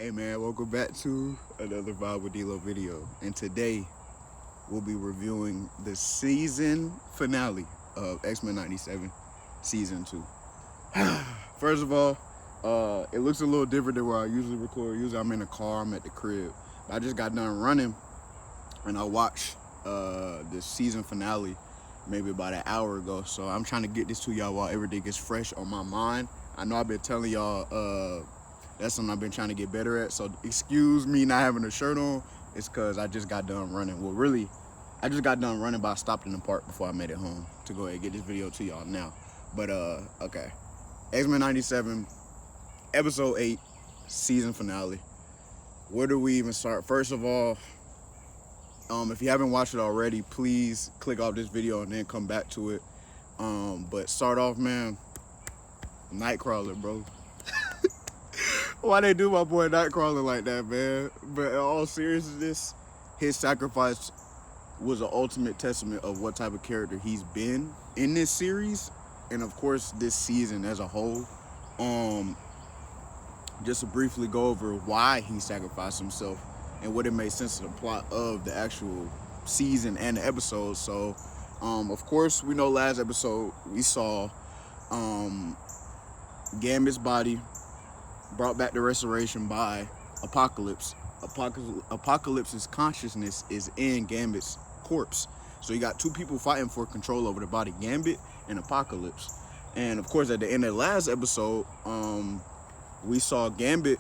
Hey man, welcome back to another VibeWitDeLo video. And today we'll be reviewing the season finale of X-Men 97 Season 2. First of all, it looks a little different than where I usually record. Usually I'm in the car, I'm at the crib. I just got done running and I watched the season finale maybe about an hour ago. So I'm trying to get this to y'all while everything is fresh on my mind. I know I've been telling y'all that's something I've been trying to get better at. So excuse me not having a shirt on. It's because I just got done running. Well, really, I just got done running, but I stopped in the park before I made it home to go ahead and get this video to y'all now. But okay, X-Men 97, Episode 8, season finale. Where do we even start? First of all, if you haven't watched it already, please click off this video and then come back to it. But start off, man, Nightcrawler, bro. Why they do my boy Nightcrawler like that, man? But in all seriousness, his sacrifice was an ultimate testament of what type of character he's been in this series, and of course this season as a whole. Just to briefly go over why he sacrificed himself and what it made sense of the plot of the actual season and the episode. So, of course, we know last episode we saw Gambit's body brought back to restoration by Apocalypse. Apocalypse's consciousness is in Gambit's corpse. So you got two people fighting for control over the body, Gambit and Apocalypse. And of course, at the end of the last episode, we saw Gambit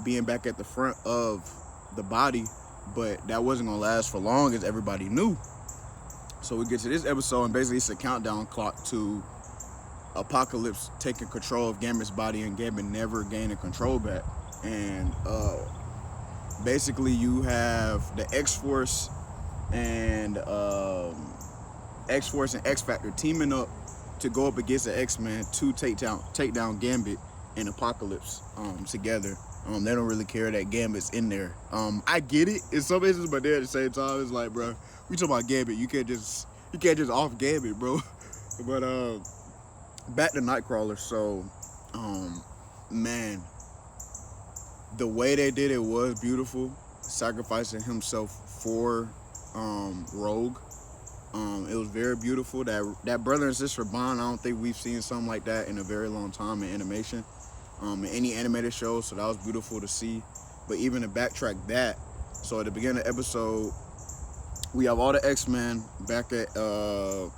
being back at the front of the body, but that wasn't gonna last for long, as everybody knew. So we get to this episode, and basically it's a countdown clock to Apocalypse taking control of Gambit's body and Gambit never gaining control back. And basically you have the X-Force and X-Factor teaming up to go up against the X-Men to take down Gambit and Apocalypse together. They don't really care that Gambit's in there. I get it in some instances, but then at the same time, it's like, bro, we talking about Gambit. You can't just off Gambit, bro. But back to Nightcrawler. So, man, the way they did it was beautiful. Sacrificing himself for Rogue. It was very beautiful. That brother and sister bond, I don't think we've seen something like that in a very long time in animation. In any animated show, so that was beautiful to see. But even to backtrack that, so at the beginning of the episode, we have all the X-Men back at the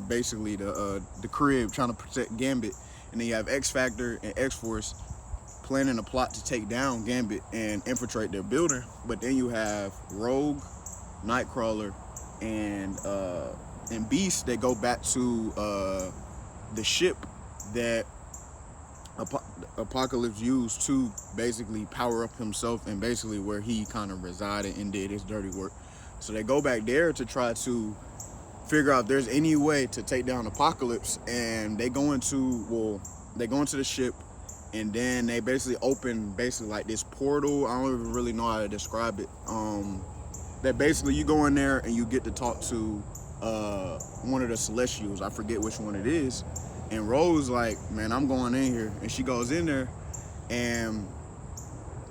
basically the crib trying to protect Gambit, and then you have X-Factor and X-Force planning a plot to take down Gambit and infiltrate their building. But then you have Rogue, Nightcrawler, and Beast. They go back to the ship that Apocalypse used to basically power up himself, and basically where he kind of resided and did his dirty work. So they go back there to try to figure out if there's any way to take down Apocalypse, and they go into the ship, and then they basically open like this portal. I don't even really know how to describe it. That basically you go in there and you get to talk to one of the Celestials. I forget which one it is. And Rose like, man, I'm going in here. And she goes in there, and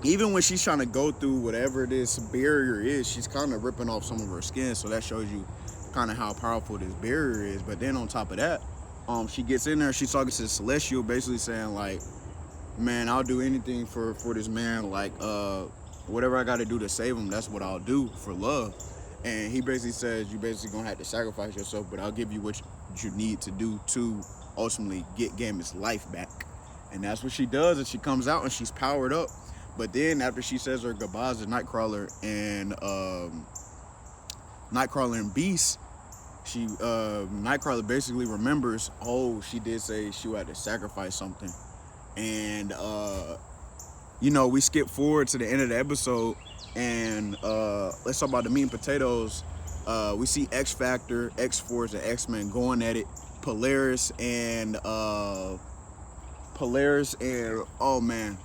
even when she's trying to go through whatever this barrier is, she's kind of ripping off some of her skin. So that shows you kind of how powerful this barrier is. But then on top of that, she gets in there, she's talking to the Celestial, basically saying like, man, I'll do anything for this man. Like, whatever I got to do to save him, that's what I'll do for love. And he basically says, you basically gonna have to sacrifice yourself, but I'll give you what you need to do to ultimately get Gambit's life back. And that's what she does, and she comes out and she's powered up. But then after she says her goodbyes to Nightcrawler and Beast, Nightcrawler basically remembers, oh, she did say she had to sacrifice something. And we skip forward to the end of the episode, and let's talk about the meat and potatoes. We see X-Factor, X-Force, and X-Men going at it. Polaris and oh man,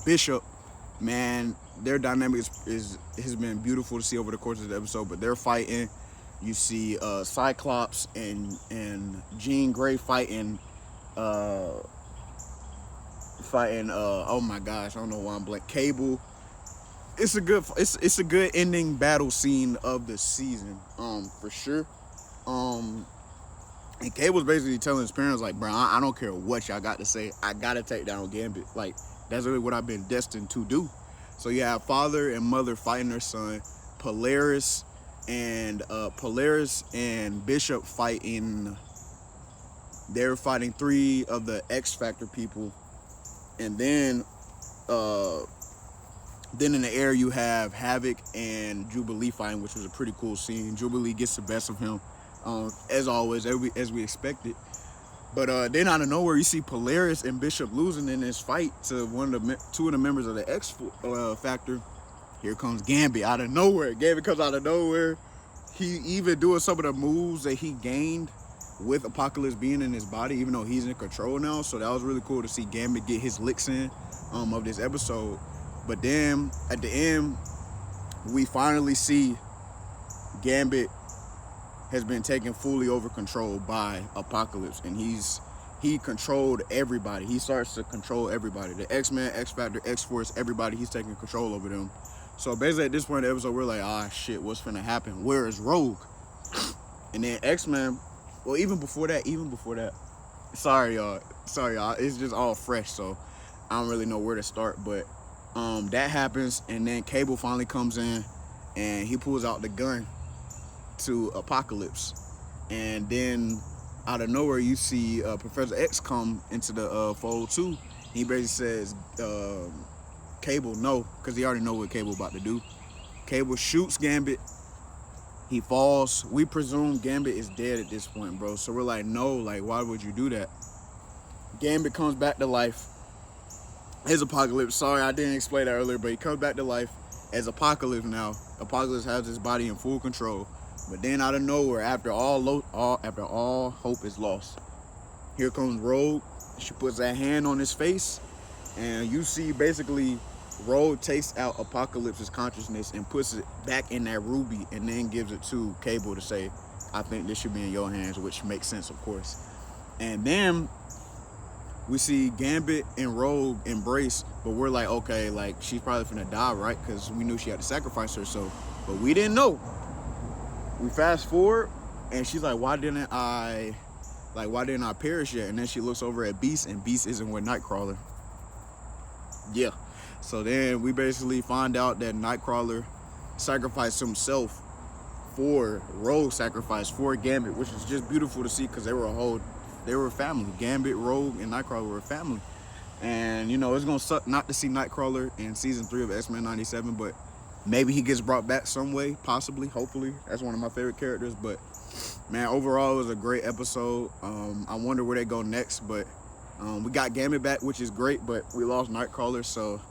Bishop, man, their dynamic has been beautiful to see over the course of the episode. But they're fighting. You see Cyclops and Jean Grey fighting fighting oh my gosh, I don't know why I'm blank. Cable. It's a good ending battle scene of the season, for sure. And Cable's basically telling his parents, like, bro, I don't care what y'all got to say. I gotta take down Gambit. Like, that's really what I've been destined to do. So you have father and mother fighting their son. Polaris and Bishop fighting. They're fighting 3 of the X Factor people, and then in the air you have Havoc and Jubilee fighting, which was a pretty cool scene. Jubilee gets the best of him, as always, as we expected. But then out of nowhere, you see Polaris and Bishop losing in this fight to 2 of the members of the X Factor. Here comes Gambit out of nowhere. Gambit comes out of nowhere. He even doing some of the moves that he gained with Apocalypse being in his body, even though he's in control now. So that was really cool to see Gambit get his licks in of this episode. But then at the end, we finally see Gambit has been taken fully over control by Apocalypse, and he controlled everybody. He starts to control everybody. The X-Men, X-Factor, X-Force, everybody, he's taking control over them. So basically at this point in the episode, we're like, ah, shit, what's finna happen? Where is Rogue? And then X-Men, well, even before that, sorry y'all, it's just all fresh, so I don't really know where to start. But that happens, and then Cable finally comes in, and he pulls out the gun to Apocalypse. And then out of nowhere, you see Professor X come into the fold too. He basically says, Cable, no, because he already know what Cable about to do. Cable shoots Gambit. He falls. We presume Gambit is dead at this point, bro. So we're like, no, like, why would you do that? Gambit comes back to life as Apocalypse. Sorry, I didn't explain that earlier, but he comes back to life as Apocalypse now. Apocalypse has his body in full control. But then out of nowhere, after all hope is lost, here comes Rogue. She puts that hand on his face, and you see basically Rogue takes out Apocalypse's consciousness and puts it back in that ruby, and then gives it to Cable to say, I think this should be in your hands, which makes sense, of course. And then we see Gambit and Rogue embrace, but we're like, okay, like, she's probably finna die, right? Because we knew she had to sacrifice herself, but we didn't know. We fast forward, and she's like, why didn't I perish yet? And then she looks over at Beast, and Beast isn't with Nightcrawler. Yeah. So then we basically find out that Nightcrawler sacrificed himself for Rogue, sacrifice for Gambit, which is just beautiful to see, because they were a family. Gambit, Rogue, and Nightcrawler were a family. And, you know, it's going to suck not to see Nightcrawler in season 3 of X-Men 97, but maybe he gets brought back some way, possibly, hopefully. That's one of my favorite characters. But, man, overall, it was a great episode. I wonder where they go next, but we got Gambit back, which is great, but we lost Nightcrawler, so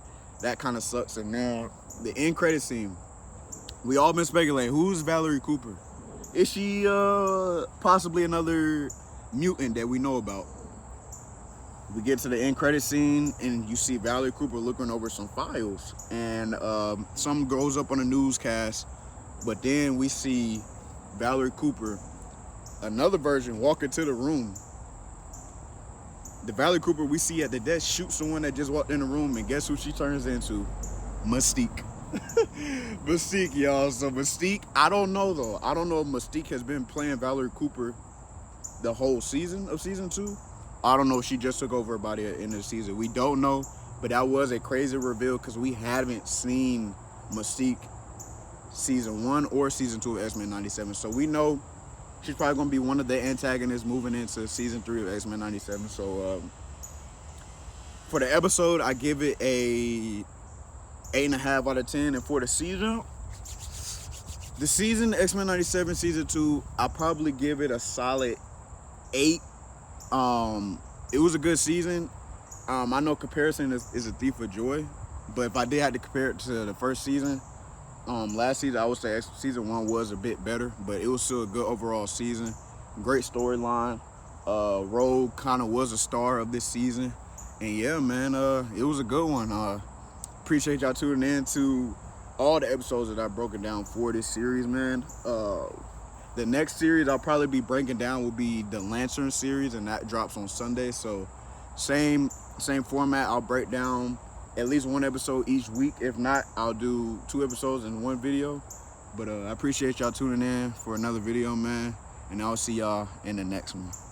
that kind of sucks. And now, the end credit scene. We all been speculating, who's Valerie Cooper? Is she possibly another mutant that we know about? We get to the end credit scene, and you see Valerie Cooper looking over some files, and something goes up on a newscast, but then we see Valerie Cooper, another version, walk into the room. The Valerie Cooper we see at the desk shoots someone that just walked in the room, and guess who she turns into? Mystique. Mystique, y'all. So Mystique, I don't know though. I don't know if Mystique has been playing Valerie Cooper the whole season of season 2. I don't know if she just took over her body at the end of the season. We don't know, but that was a crazy reveal, because we haven't seen Mystique season 1 or season 2 of X-Men 97. So we know she's probably going to be one of the antagonists moving into season 3 of X-Men 97. So for the episode, I give it a 8.5 out of 10. And for the season, X-Men 97 season 2, I'll probably give it a solid 8. It was a good season. I know comparison is a thief of joy, but if I did have to compare it to the first season, last season, I would say season 1 was a bit better, but it was still a good overall season. Great storyline. Rogue kind of was a star of this season, and yeah, man, it was a good one. Appreciate y'all tuning in to all the episodes that I've broken down for this series, man. The next series I'll probably be breaking down will be the Lantern series, and that drops on Sunday. So same Same format. I'll break down at least one episode each week. If not, I'll do 2 episodes in one video. But I appreciate y'all tuning in for another video, man. And I'll see y'all in the next one.